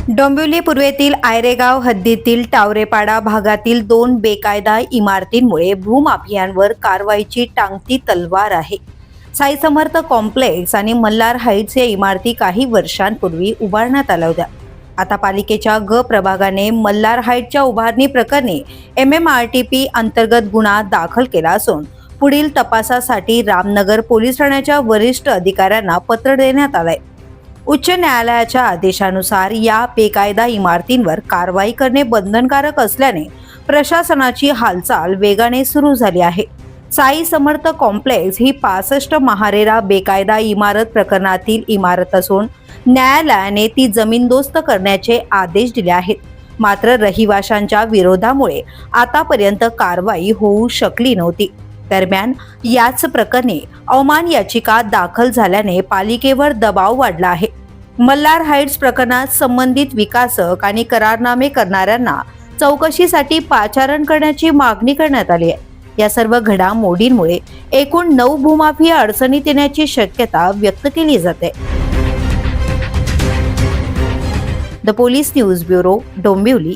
डोंबिवली पूर्वेतील आयरेगाव हद्दीतील टावरेपाडा भागातील 2 बेकायदा इमारतींमुळे भूमाफियांवर कारवाईची टांगती तलवार आहे. साई समर्थ कॉम्प्लेक्स आणि मल्हार हाईट्स या इमारती काही वर्षांपूर्वी उभारण्यात आल्या होत्या. आता पालिकेच्या ग प्रभागाने मल्हार हाईट्सच्या उभारणी प्रकरणी MMRTP अंतर्गत गुन्हा दाखल केला असून पुढील तपासासाठी रामनगर पोलीस ठाण्याच्या वरिष्ठ अधिकाऱ्यांना पत्र देण्यात आलंय. उच्च न्यायालयाच्या आदेशानुसार या बेकायदा इमारतींवर कारवाई करणे बंधनकारक असल्याने प्रशासनाची हालचाल वेगाने सुरू झाली आहे. साई समर्थ कॉम्प्लेक्स ही 65 महारेरा बेकायदा इमारत प्रकरणातील इमारत असून न्यायालयाने ती जमीनदोस्त करण्याचे आदेश दिले आहेत. मात्र रहिवाशांच्या विरोधामुळे आतापर्यंत कारवाई होऊ शकली नव्हती. दरम्यान याच प्रकरणी अवमान याचिका दाखल झाल्याने पालिकेवर दबाव वाढला आहे. मल्हार हाईट्स प्रकरणात संबंधित विकासक आणि करारनामे करणाऱ्यांना चौकशीसाठी पाचारण करण्याची मागणी करण्यात आली आहे. या सर्व घडामोडींमुळे एकूण 9 भूमाफिया अडचणीत येण्याची शक्यता व्यक्त केली जाते. The police news bureau, Dombivli.